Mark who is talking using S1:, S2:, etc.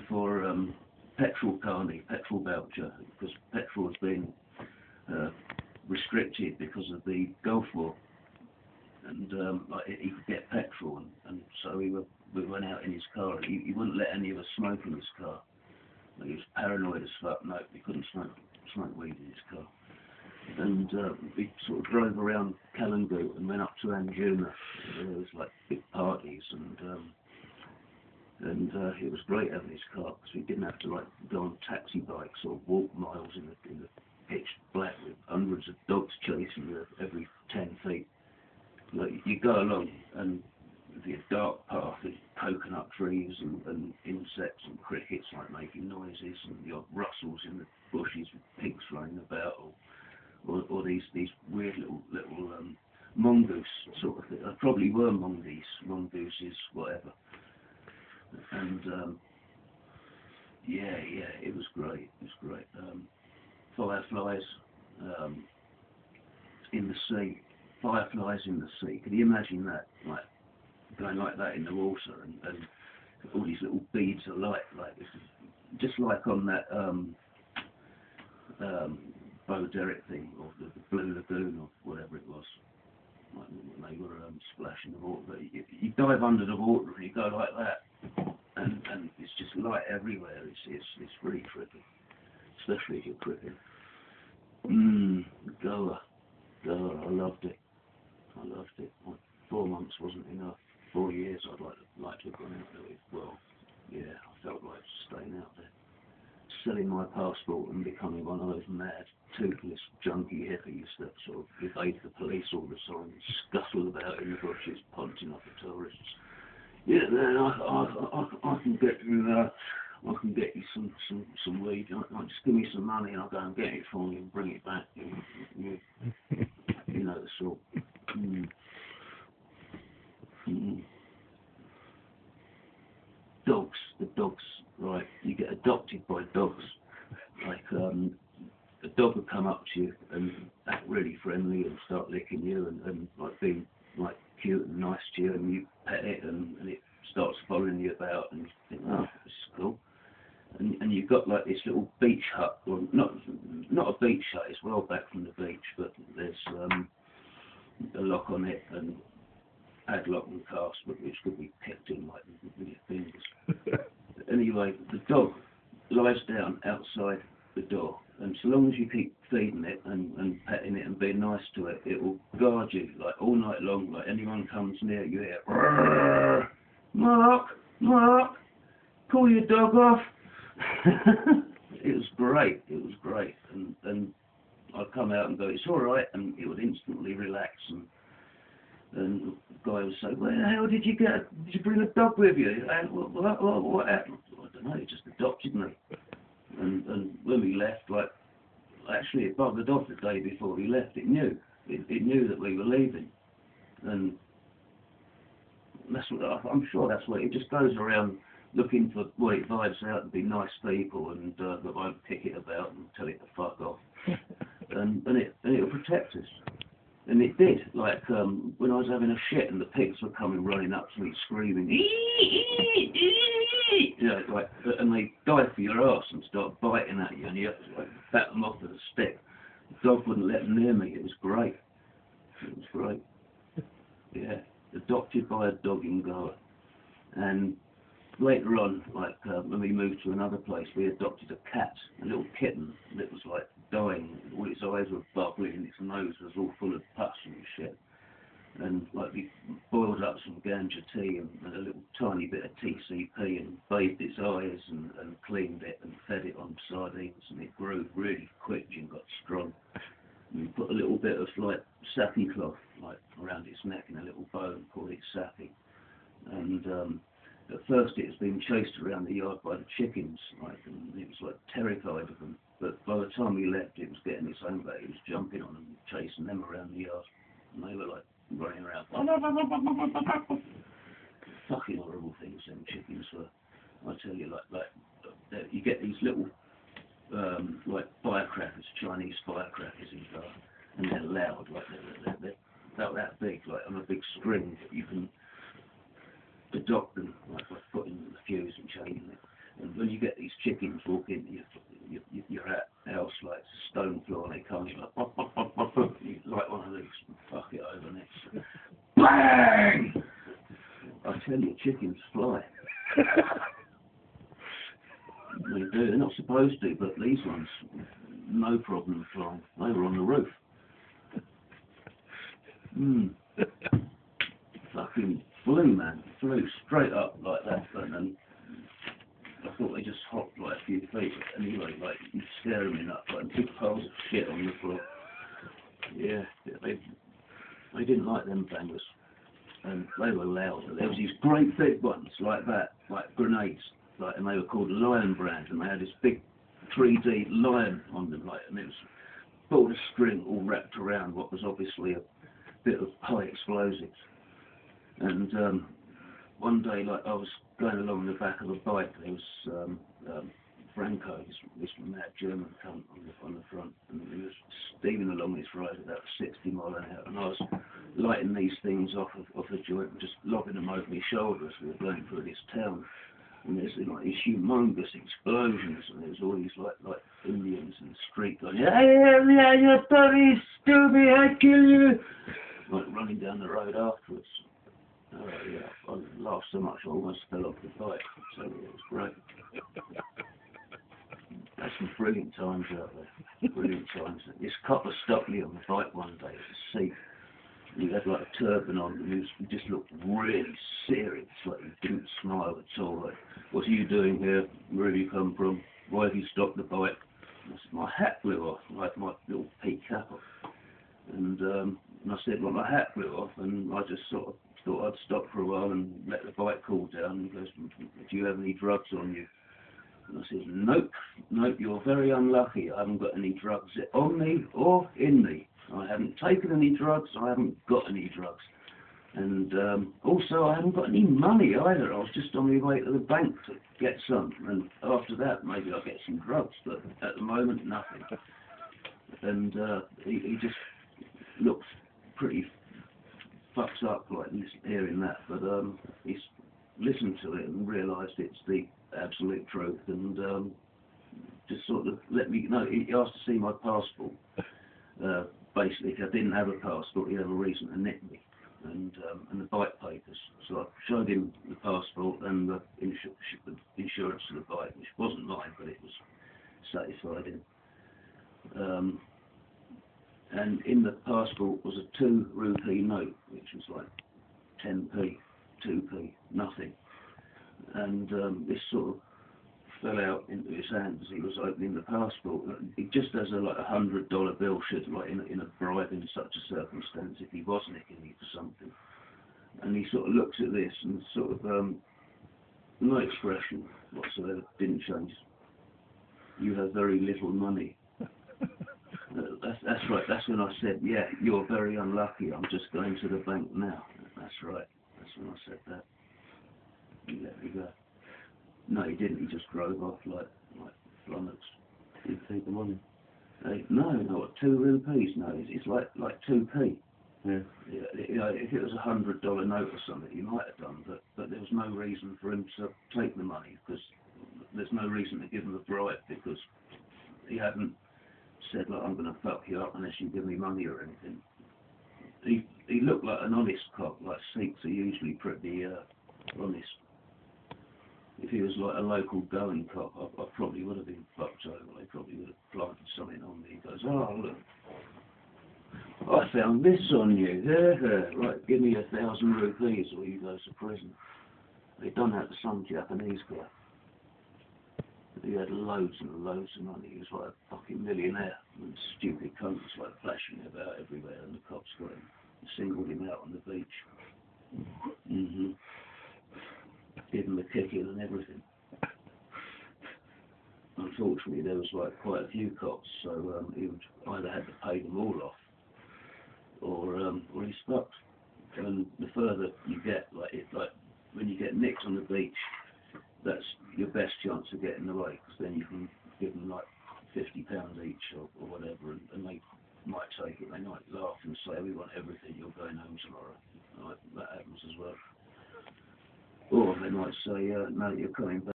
S1: for petrol carney, petrol voucher, because petrol has been restricted because of the Gulf War, and like he could get petrol, and so we went out in his car, and he wouldn't let any of us smoke in his car. Like, he was paranoid as fuck. No, we couldn't smoke weed in his car. And we sort of drove around Kalangu and went up to Anjuna. There was like big parties, and it was great having his car because we didn't have to like go on taxi bikes or walk miles in the pitch black with hundreds of dogs chasing you every 10 feet. Like, you go along and the dark path with coconut trees and insects and crickets like making noises, and the odd rustles in the bushes with pigs running about, or these weird little mongoose sort of thing. Probably were mongooses, whatever. And yeah, it was great. It was great. Fireflies in the sea. Fireflies in the sea. Can you imagine that? Like going like that in the water, and all these little beads of light, like just like on that Bo Derek thing, or the Blue Lagoon, or whatever it was. Like when they were splashing the water. But you dive under the water and you go like that, and it's just light everywhere. It's really trippy, especially if you're cricket. GOA, I loved it. Like, 4 months wasn't enough. 4 years I'd like to have gone out there. Well, yeah, I felt like staying out there, selling my passport and becoming one of those mad, toothless, junky hippies that sort of evade the police all the time, scuttle about in the bushes, punching up the tourists. Yeah, man, I can get you. I can get you some weed. Just give me some money and I'll go and get it for you and bring it back. You know the sort. The dogs, right? You get adopted by dogs. Like a dog will come up to you and act really friendly and start licking you and like being like cute and nice to you, and you pet it and it starts following you about, and you think, oh, this is cool. And you've got like this little beach hut, well, not a beach hut, it's well back from the beach, but there's a lock on it and padlock and cast, which could be picked in like with your fingers. Anyway, the dog lies down outside the door, and so long as you keep feeding it and petting it and being nice to it, it will guard you like all night long. Like anyone comes near, you hear, Mark, pull your dog off. It was great, and I'd come out and go, it's all right, and it would instantly relax, and the guy would say, where the hell did you bring a dog with you? And what happened? I don't know, he just adopted me. And when we left, like, actually it buggered off the day before we left. It knew that we were leaving, and that's what I'm sure that's what it just goes around looking for what it vibes out to be nice people, and that won't kick it about and tell it to fuck off, and it'll protect us. And it did. Like when I was having a shit and the pigs were coming running up to me screaming, you know, like, and they dive for your ass and start biting at you, and you have to like bat them off with a stick. The dog wouldn't let them near me. It was great. Yeah, adopted by a dog in GOA. And later on, like when we moved to another place, we adopted a cat, a little kitten that was like dying. All its eyes were bubbling and its nose was all full of pus and shit. And like we boiled up some ganja tea and a little tiny bit of TCP and bathed its eyes and cleaned it and fed it on sardines, and it grew really quick and got strong. And we put a little bit of like sappy cloth like around its neck in a little bow and called it sappy. And at first it was being chased around the yard by the chickens, like, and it was like terrified of them. But by the time we left, it was getting its own back. It was jumping on them, chasing them around the yard, and they were like running around. Fucking horrible things, them chickens were. I tell you, like you get these little like firecrackers, Chinese firecrackers in car, and they're loud, like they're about that big, like on a big string that you can adopt them, like by putting the fuse and chaining it. And when you get these chickens walk into your house like stone floor, and they come in like, pop, pop, pop, pop, pop, you like one of these, fuck it over next. Bang! I tell you, chickens fly. They do, they're not supposed to, but these ones, no problem flying. They were on the roof. Fucking flew, man. Flew straight up like that, and then I thought they just hopped like a few feet. But anyway, like, you scare them enough, like big piles of shit on the floor. Yeah, they didn't like them bangers. And they were loud. There was these great big ones like that, like grenades, like, and they were called Lion brand, and they had this big 3D lion on them, like, and it was full of string all wrapped around what was obviously a bit of high explosives. And one day, like, I was going along the back of a bike, there was Franco, this mad German cunt on the front, and he was steaming along this road about 60 mile an hour, and I was lighting these things off the joint and just lobbing them over my shoulder as we were going through this town. And there's like these humongous explosions, and there's all these like Indians in the street going, yeah, you're bloody stupid, I'd kill you, like running down the road afterwards. Yeah, I laughed so much I almost fell off the bike, so it was great. That's some brilliant times out there, brilliant times. This copper stopped me on the bike one day, at the seat. He had like a turban on, and he just looked really serious, like he didn't smile at all. Like, what are you doing here? Where have you come from? Why have you stopped the bike? My hat blew off, like my little peak cap off. And I said, well, my hat blew off, and I just sort of thought I'd stop for a while and let the bike cool down. And he goes, do you have any drugs on you? And I said, nope, you're very unlucky. I haven't got any drugs on me or in me. I haven't taken any drugs, I haven't got any drugs. And also, I haven't got any money either. I was just on my way to the bank to get some. And after that, maybe I'll get some drugs, but at the moment, nothing. And he just looks pretty fucked up, like, hearing that. But he's listened to it and realised it's the absolute truth, and just sort of let me know. He asked to see my passport. Basically, if I didn't have a passport, he'd have a reason to nick me, and the bike papers. So I showed him the passport and the insurance to the bike, which wasn't mine, but it was satisfied him. And in the passport was a 2 rupee note, which was like 10p, 2p, nothing. And this sort of fell out into his hands as he was opening the passport. It just as like $100 bill should, like in a bribe in such a circumstance, if he was nicking me for something. And he sort of looks at this and sort of no expression whatsoever, didn't change. You have very little money. That's right. That's when I said, yeah, you're very unlucky. I'm just going to the bank now. That's right. That's when I said that. He let me go. No, he didn't. He just drove off like flummoxed.
S2: Did he take the money?
S1: No, what, 2 rupees? No, it's like 2p.
S2: Yeah.
S1: You know, if it was $100 note or something, he might have done, but there was no reason for him to take the money, because there's no reason to give him a bribe, because he hadn't said, like, I'm going to fuck you up unless you give me money or anything. He looked like an honest cop. Like, Sikhs are usually pretty honest. If he was like a local going cop, I probably would have been fucked over. They probably would have planted something on me. He goes, oh, look, I found this on you. Right, give me 1,000 rupees or you go to prison. They done that to some Japanese guy. He had loads and loads of money. He was like a fucking millionaire. And stupid cunts like flashing about everywhere, and the cops got him, singled him out on the beach. Give him a kicking and everything. Unfortunately, there was like quite a few cops, so he would either had to pay them all off, or he's fucked. And the further you get, like when you get nicked on the beach, that's your best chance of getting away, because then you can give them like £50 each or whatever, and they might take it. They might laugh and say, we want everything, you're going home tomorrow. Like, that happens as well. Or they might say, no, you're coming back.